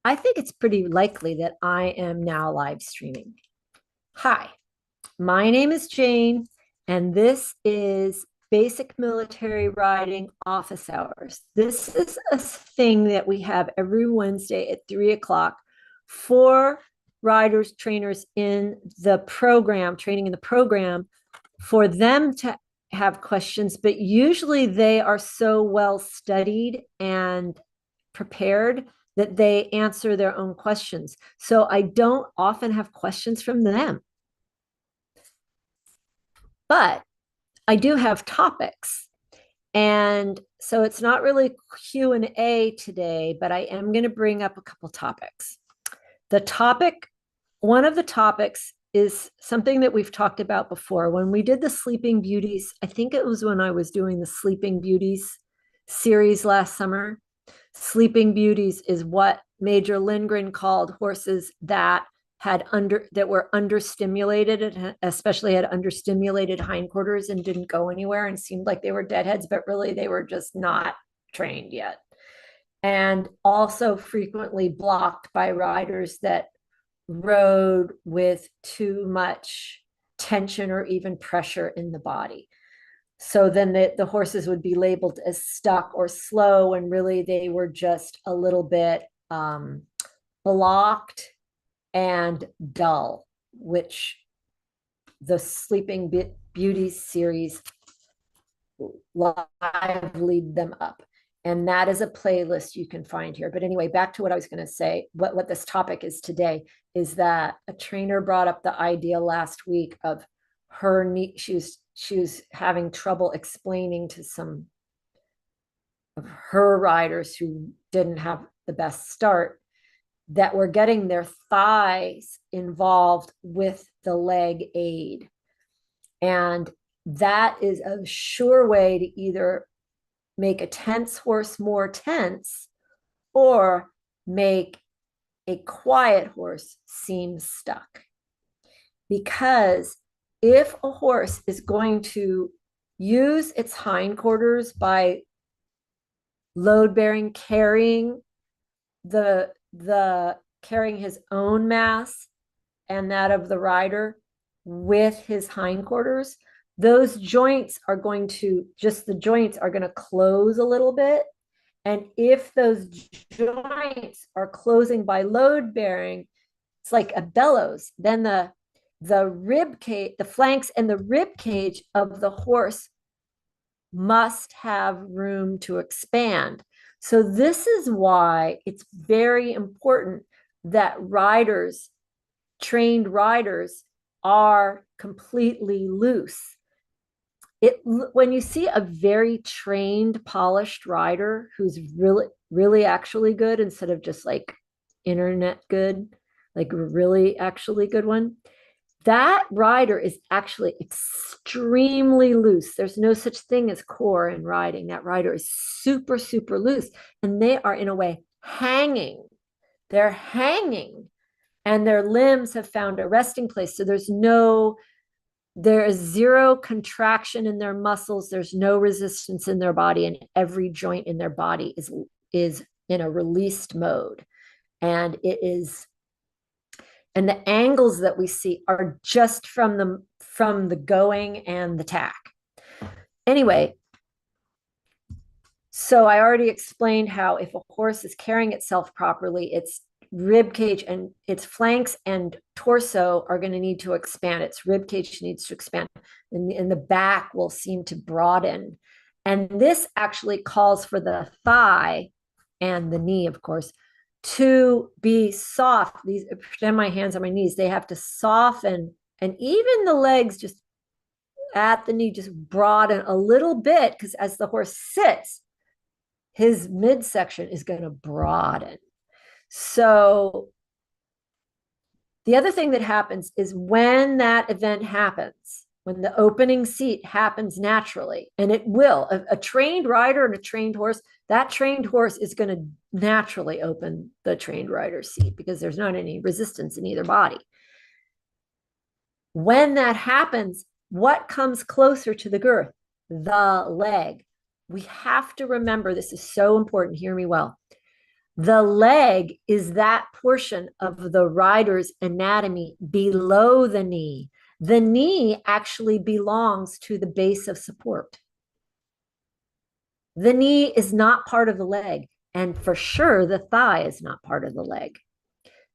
I think it's pretty likely that I am now live streaming. Hi, my name is Jane, and this is Basic Military Riding Office Hours. This is a thing that we have every Wednesday at 3 o'clock for riders, trainers in the program, training in the program, for them to have questions, but usually they are so well studied and prepared that they answer their own questions. So I don't often have questions from them, but I do have topics. And so it's not really Q&A today, but I am going to bring up a couple topics. The topic, one of the topics is something that we've talked about before. When we did the Sleeping Beauties, I think it was when I was doing the Sleeping Beauties series last summer. Sleeping Beauties is what Major Lindgren called horses that were understimulated, and especially had understimulated hindquarters and didn't go anywhere and seemed like they were deadheads, but really they were just not trained yet. And also frequently blocked by riders that rode with too much tension or even pressure in the body. So then the horses would be labeled as stuck or slow, and really they were just a little bit blocked and dull, which the Sleeping Beauties series livelied them up. And that is a playlist you can find here. But anyway, back to what I was going to say. What this topic is today is that a trainer brought up the idea last week of her knee. She was having trouble explaining to some of her riders who didn't have the best start that were getting their thighs involved with the leg aid. And that is a sure way to either make a tense horse more tense or make a quiet horse seem stuck. Because if a horse is going to use its hindquarters by load bearing, carrying carrying his own mass and that of the rider with his hindquarters, those joints are going to close a little bit. And if those joints are closing by load bearing, it's like a bellows, then the rib cage, the flanks and the rib cage of the horse must have room to expand. So this is why it's very important that trained riders, are completely loose. When you see a very trained, polished rider who's really, really actually good instead of just like internet good, like really actually good one, that rider is actually extremely loose. There's no such thing as core in riding. That rider is super, super loose. And they are, in a way, hanging. They're hanging. And their limbs have found a resting place. So there is zero contraction in their muscles. There's no resistance in their body. And every joint in their body is in a released mode. And and the angles that we see are just from the going and the tack. Anyway, so I already explained how if a horse is carrying itself properly, its rib cage and its flanks and torso are going to need to expand. Its rib cage needs to expand, and the back will seem to broaden. And this actually calls for the thigh and the knee, of course, to be soft. Pretend my hands on my knees, they have to soften, and even the legs just at the knee just broaden a little bit, because as the horse sits, his midsection is going to broaden. So the other thing that happens is when that event happens, when the opening seat happens naturally, and it will, a trained rider and a trained horse, that trained horse is going to naturally open the trained rider's seat because there's not any resistance in either body. When that happens, what comes closer to the girth? The leg. We have to remember, this is so important, hear me well. The leg is that portion of the rider's anatomy below the knee. The knee actually belongs to the base of support. The knee is not part of the leg, and for sure, the thigh is not part of the leg.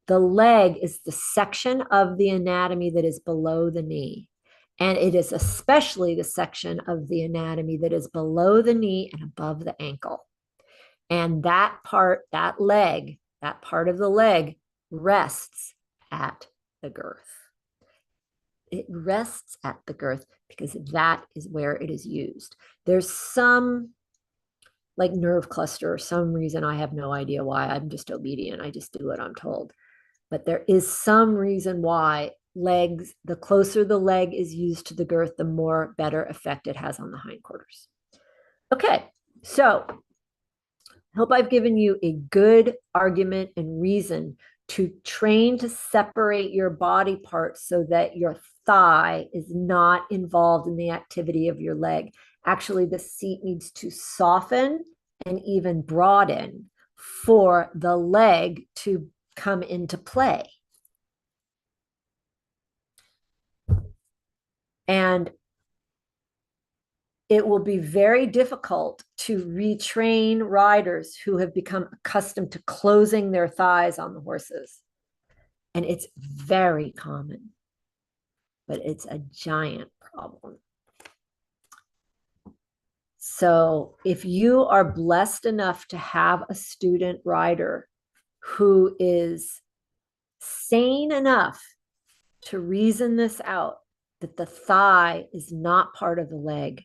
The leg is the section of the anatomy that is below the knee. And it is especially the section of the anatomy that is below the knee and above the ankle. And that part, that leg, that part of the leg rests at the girth. It rests at the girth because that is where it is used. There's some like nerve cluster or some reason, I have no idea why. I'm just obedient. I just do what I'm told. But there is some reason why legs, the closer the leg is used to the girth, the more better effect it has on the hindquarters. Okay, so I hope I've given you a good argument and reason to train to separate your body parts so that your thigh is not involved in the activity of your leg. Actually, the seat needs to soften and even broaden for the leg to come into play. And it will be very difficult to retrain riders who have become accustomed to closing their thighs on the horses. And it's very common, but it's a giant problem. So if you are blessed enough to have a student rider who is sane enough to reason this out, that the thigh is not part of the leg,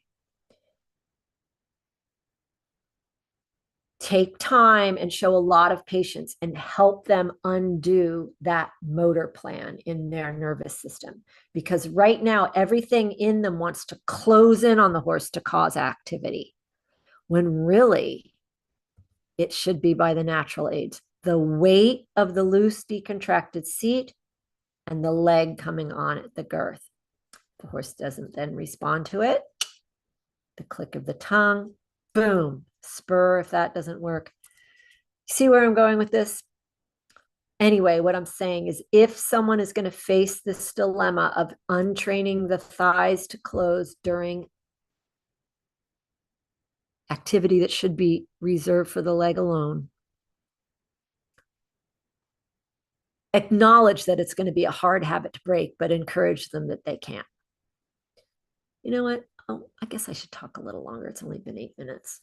take time and show a lot of patience and help them undo that motor plan in their nervous system. Because right now, everything in them wants to close in on the horse to cause activity, when really it should be by the natural aids. The weight of the loose decontracted seat and the leg coming on at the girth. The horse doesn't then respond to it. The click of the tongue, boom, spur if that doesn't work. See where I'm going with this? Anyway, what I'm saying is if someone is going to face this dilemma of untraining the thighs to close during activity that should be reserved for the leg alone, acknowledge that it's going to be a hard habit to break, but encourage them that they can. You know what? Oh, I guess I should talk a little longer. It's only been 8 minutes.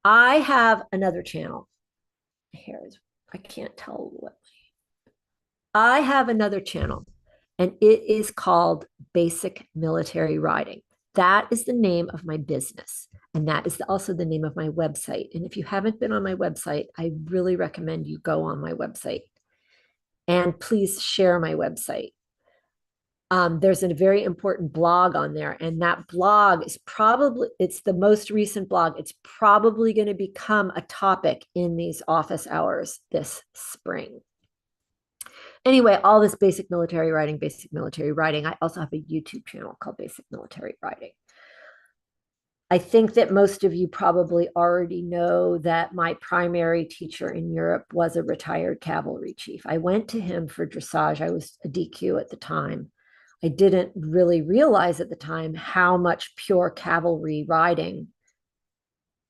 I have another channel. My hair is, I can't tell what. I have another channel, and it is called Basic Military Riding. That is the name of my business, and that is also the name of my website. And if you haven't been on my website, I really recommend you go on my website. And please share my website. There's a very important blog on there, and that blog is probably, it's the most recent blog. It's probably going to become a topic in these office hours this spring. Anyway, all this basic military riding. I also have a YouTube channel called Basic Military Riding. I think that most of you probably already know that my primary teacher in Europe was a retired cavalry chief. I went to him for dressage. I was a DQ at the time. I didn't really realize at the time how much pure cavalry riding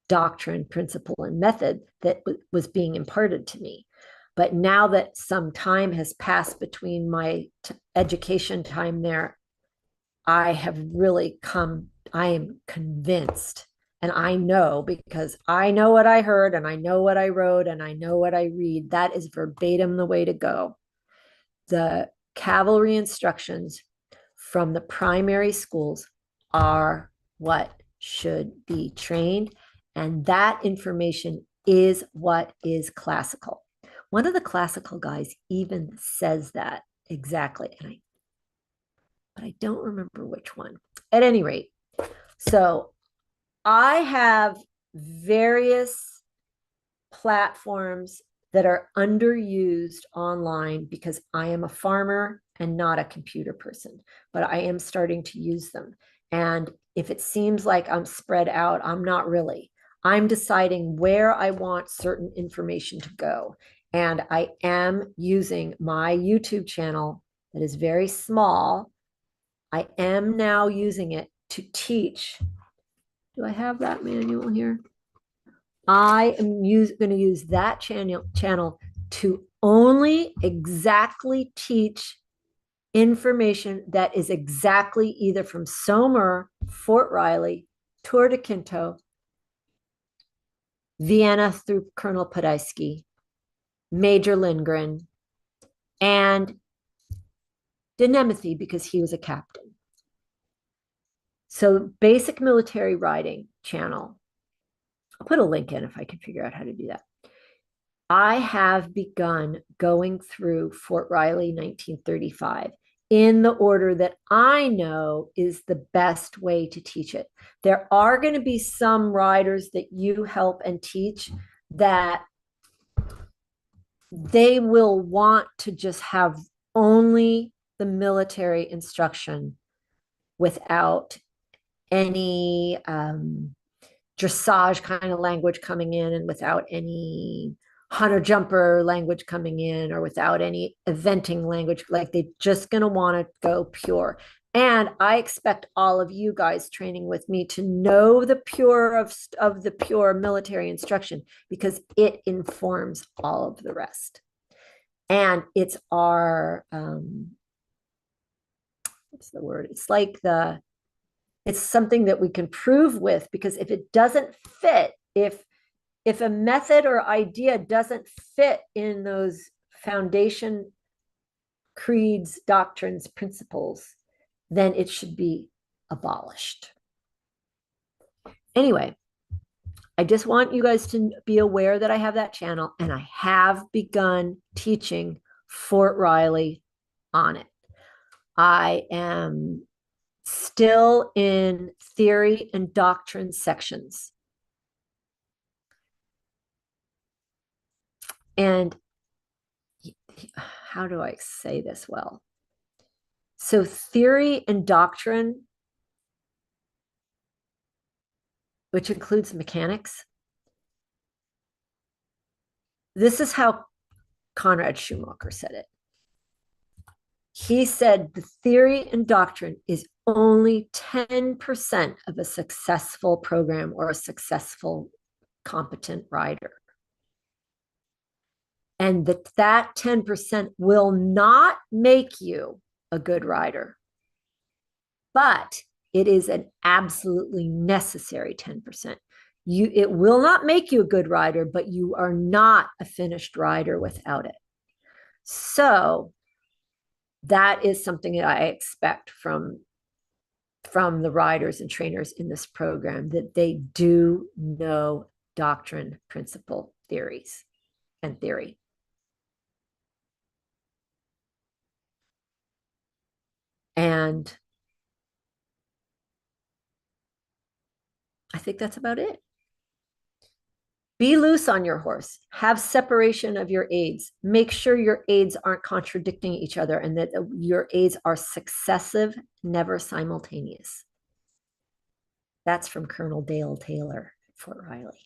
doctrine, principle, and method that was being imparted to me. But now that some time has passed between my education time there, I have really come, I am convinced, and I know because I know what I heard and I know what I wrote and I know what I read. That is verbatim the way to go. The cavalry instructions from the primary schools are what should be trained, and that information is what is classical. One of the classical guys even says that exactly, but I don't remember which one. At any rate, so I have various platforms that are underused online because I am a farmer and not a computer person, but I am starting to use them. And if it seems like I'm spread out, I'm not really. I'm deciding where I want certain information to go. And I am using my YouTube channel that is very small. I am now using it to teach. Do I have that manual here? I am going to use that channel to only exactly teach information that is exactly either from Somer, Fort Riley, Tour de Quinto, Vienna through Colonel Podolsky, Major Lindgren, and Denemethee because he was a captain. So basic military riding channel. I'll put a link in if I can figure out how to do that. I have begun going through Fort Riley 1935 in the order that I know is the best way to teach it. There are going to be some riders that you help and teach that they will want to just have only the military instruction without any dressage kind of language coming in and without any hunter jumper language coming in or without any eventing language. Like they're just going to want to go pure. And I expect all of you guys training with me to know the pure of the pure military instruction because it informs all of the rest. And it's our, what's the word? It's something that we can prove with because if it doesn't fit, if a method or idea doesn't fit in those foundation creeds, doctrines, principles, then it should be abolished. Anyway, I just want you guys to be aware that I have that channel and I have begun teaching Fort Riley on it. I am still in theory and doctrine sections. And how do I say this well? So theory and doctrine, which includes mechanics. This is how Conrad Schumacher said it. He said the theory and doctrine is only 10% of a successful program or a successful competent rider. And that 10% will not make you a good rider, but it is an absolutely necessary 10%. It will not make you a good rider, but you are not a finished rider without it. So that is something that I expect from the riders and trainers in this program, that they do know doctrine, principle, theories, and theory. And I think that's about it. Be loose on your horse. Have separation of your aids. Make sure your aids aren't contradicting each other and that your aids are successive, never simultaneous. That's from Colonel Dale Taylor, Fort Riley.